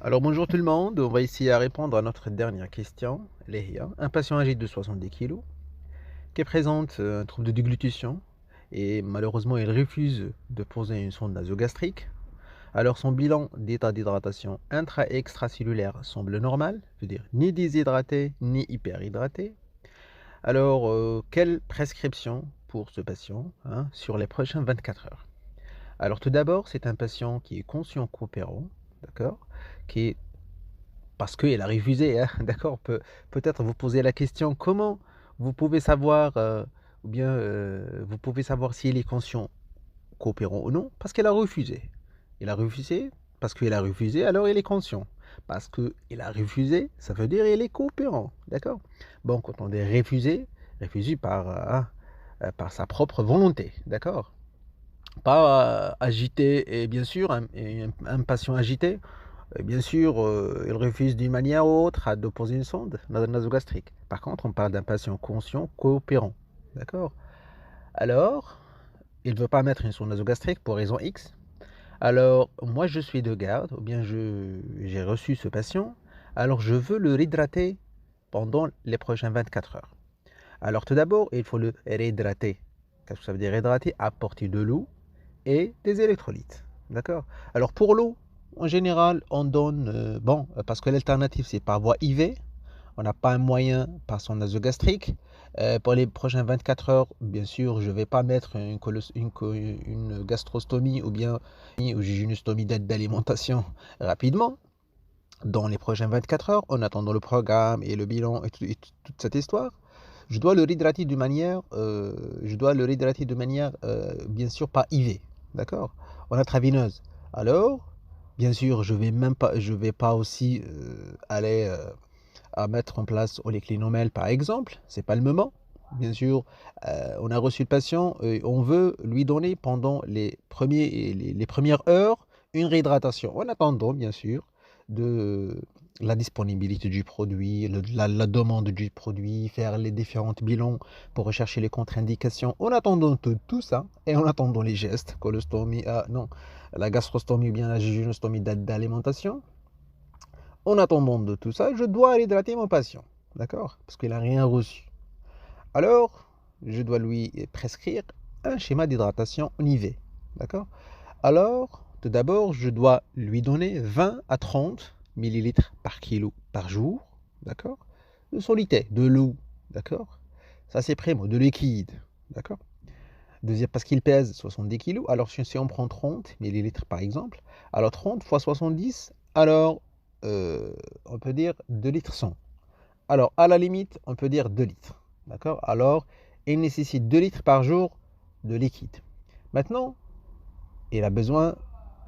Alors bonjour tout le monde, on va essayer à répondre à notre dernière question. Léhia, un patient âgé de 70 kg qui présente un trouble de déglutition et malheureusement il refuse de poser une sonde nasogastrique. Alors son bilan d'état d'hydratation intra- et extracellulaire semble normal, c'est-à-dire ni déshydraté ni hyperhydraté. Alors quelle prescription pour ce patient sur les prochaines 24 heures? Alors tout d'abord, c'est un patient qui est conscient coopérant, d'accord, qui est parce qu'elle a refusé, hein, d'accord? Peut-être vous poser la question, comment vous pouvez savoir, ou bien vous pouvez savoir si elle est conscient, coopérant ou non? Parce qu'elle a refusé. Elle a refusé, parce qu'elle a refusé, alors elle est conscient. Parce qu'elle a refusé, ça veut dire qu'elle est coopérant, d'accord? Bon, quand on dit refuser, refuser par sa propre volonté, d'accord? Pas agité, et bien sûr, un patient agité, bien sûr, il refuse d'une manière ou autre de poser une sonde nasogastrique. Par contre, on parle d'un patient conscient coopérant. D'accord? Alors, il ne veut pas mettre une sonde nasogastrique pour raison X. Alors, moi, je suis de garde, ou bien j'ai reçu ce patient. Alors, je veux le réhydrater pendant les prochaines 24 heures. Alors, tout d'abord, il faut le réhydrater. Qu'est-ce que ça veut dire réhydrater? Apporter de l'eau et des électrolytes. D'accord? Alors pour l'eau, en général, on donne, parce que l'alternative c'est par voie IV, on n'a pas un moyen par son nasogastrique. Pour les prochaines 24 heures, bien sûr, je ne vais pas mettre une gastrostomie ou bien une jejunostomie d'alimentation rapidement. Dans les prochaines 24 heures, en attendant le programme et le bilan et toute cette histoire, je dois le réhydrater de manière, bien sûr, pas IV, d'accord? En intraveineuse. Alors, bien sûr, je vais pas aussi aller à mettre en place oleclinomel, par exemple. C'est pas le moment. Bien sûr, on a reçu le patient, on veut lui donner pendant les premières heures une réhydratation. En attendant, bien sûr, de la disponibilité du produit, la demande du produit, faire les différents bilans pour rechercher les contre-indications. En attendant tout ça, et en attendant les gestes, colostomie, non, la gastrostomie ou bien la jejunostomie d'alimentation, en attendant de tout ça, je dois aller hydrater mon patient, d'accord? Parce qu'il n'a rien reçu. Alors, je dois lui prescrire un schéma d'hydratation en IV, d'accord? Alors, tout d'abord, je dois lui donner 20 à 30 millilitres par kilo par jour, d'accord? De soluté, de l'eau, d'accord? Ça c'est primo, de liquide, d'accord? Deuxième, parce qu'il pèse 70 kilos, alors si on prend 30 millilitres par exemple, alors 30 fois 70, alors on peut dire 2 litres 100. Alors à la limite, on peut dire 2 litres, d'accord? Alors il nécessite 2 litres par jour de liquide. Maintenant, il a besoin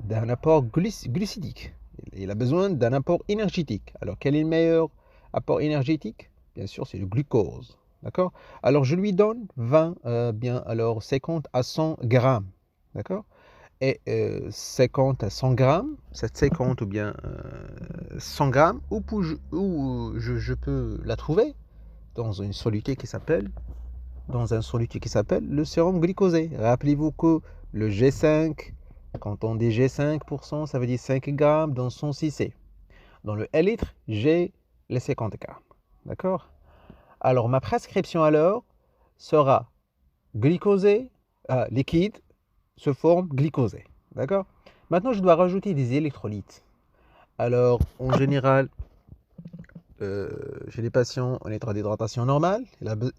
d'un apport glucidique. Il a besoin d'un apport énergétique. Alors, quel est le meilleur apport énergétique? Bien sûr, c'est le glucose. D'accord? Alors, je lui donne 50 à 100 grammes. D'accord? Et 50 à 100 grammes, cette 50 ou bien 100 grammes, je peux la trouver dans une soluté qui s'appelle dans un soluté qui s'appelle le sérum glycosé. Rappelez-vous que le G5, quand on dit G5%, ça veut dire 5 grammes dans son 6C. Dans le L-litre, j'ai les 50 grammes. D'accord? Alors, ma prescription alors sera glycosé, liquide, se forme glycosé. D'accord? Maintenant, je dois rajouter des électrolytes. Alors, en général, chez les patients en état d'hydratation normale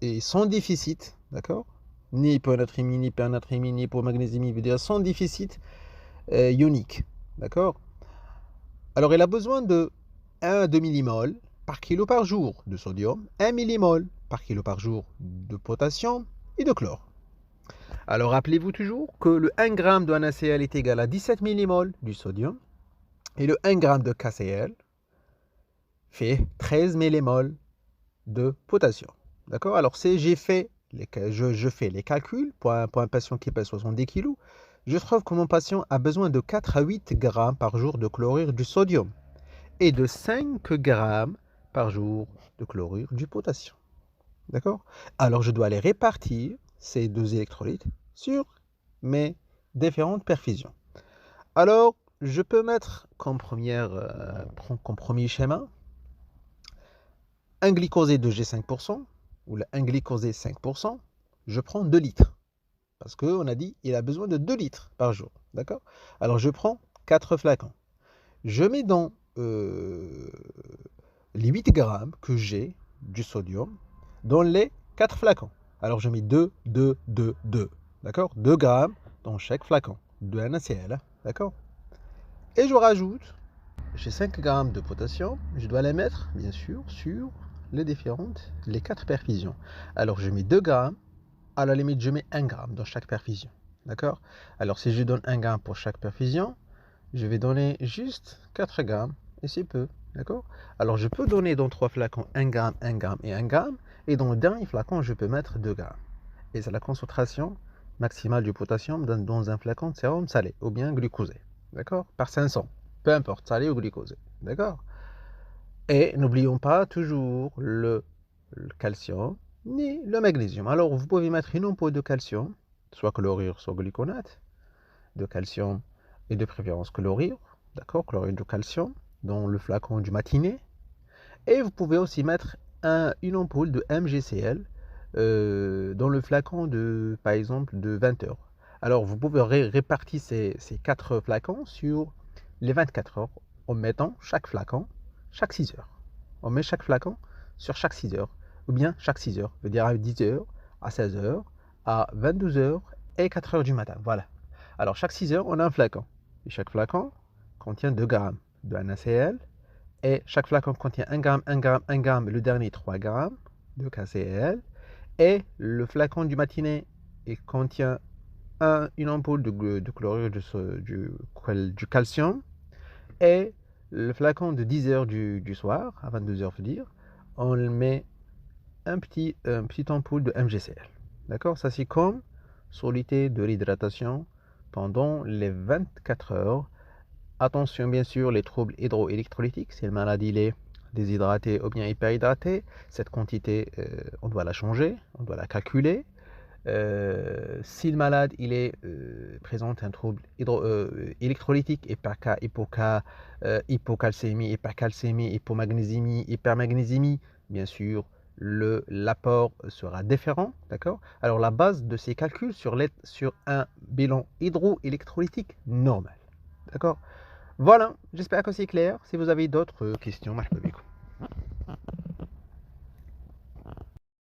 et sans déficit, d'accord? Ni hyponatrémie, ni hypernatrémie, ni hypomagnésémie, veut dire sans déficit ionique, d'accord? Alors, il a besoin de 1 à 2 millimoles par kilo par jour de sodium, 1 millimol par kilo par jour de potassium et de chlore. Alors, rappelez-vous toujours que le 1 g de NaCl est égal à 17 millimoles du sodium et le 1 g de KCl fait 13 millimoles de potassium. D'accord? Alors, je fais les calculs pour un patient qui pèse 70 kg. Je trouve que mon patient a besoin de 4 à 8 grammes par jour de chlorure du sodium et de 5 grammes par jour de chlorure du potassium. D'accord? Alors, je dois les répartir, ces deux électrolytes, sur mes différentes perfusions. Alors, je peux mettre comme premier schéma un glycosé de G5% ou un glycosé 5%. Je prends 2 litres parce qu'on a dit qu'il a besoin de 2 litres par jour. D'accord? Alors je prends 4 flacons. Je mets dans les 8 grammes que j'ai du sodium dans les 4 flacons. Alors je mets 2, 2, 2, 2. D'accord? 2 grammes dans chaque flacon de NaCl. D'accord? Et je rajoute, j'ai 5 grammes de potassium. Je dois les mettre, bien sûr, sur les 4 perfusions. Alors je mets 2 grammes. À la limite, je mets 1 gramme dans chaque perfusion. D'accord? Alors si je donne 1 gramme pour chaque perfusion, je vais donner juste 4 grammes. Et c'est peu. D'accord? Alors je peux donner dans 3 flacons 1 gramme, 1 gramme et 1 gramme. Et dans le dernier flacon, je peux mettre 2 grammes. Et c'est la concentration maximale du potassium dans un flacon de sérum salé ou bien glucosé. D'accord? Par 500. Peu importe, salé ou glucosé. D'accord? Et n'oublions pas toujours le calcium ni le magnésium. Alors vous pouvez mettre une ampoule de calcium, soit chlorure, soit gluconate, de calcium et de préférence chlorure, d'accord, chlorure de calcium, dans le flacon du matinée. Et vous pouvez aussi mettre une ampoule de MgCl dans le flacon de, par exemple, de 20 heures. Alors vous pouvez répartir ces 4 flacons sur les 24 heures en mettant chaque flacon chaque 6 heures. On met chaque flacon sur chaque 6 heures, ou bien chaque 6 heures, veut dire à 10 heures, à 16 heures, à 22 heures et 4 heures du matin. Voilà. Alors chaque 6 heures, on a un flacon. Et chaque flacon contient 2 grammes de NaCl. Et chaque flacon contient 1 gramme, 1 gramme, 1 gramme, le dernier 3 grammes de KCl. Et le flacon du matinée contient une ampoule de chlorure du calcium. Et le flacon de 10 heures du soir, à 22 heures, dire, on met une petite ampoule de MgCl. D'accord? Ça, c'est comme soluté de l'hydratation pendant les 24 heures. Attention, bien sûr, les troubles hydroélectrolytiques. Si le malade il est déshydraté ou bien hyperhydraté, cette quantité, on doit la changer, on doit la calculer. Si le malade il présente un trouble électrolytique, hypocalcémie, hypercalcémie, hypomagnésémie, hypermagnésémie, bien sûr, l'apport sera différent. D'accord? Alors la base de ces calculs sur un bilan hydroélectrolytique normal. D'accord? Voilà, j'espère que c'est clair. Si vous avez d'autres questions, marhaba bikoum.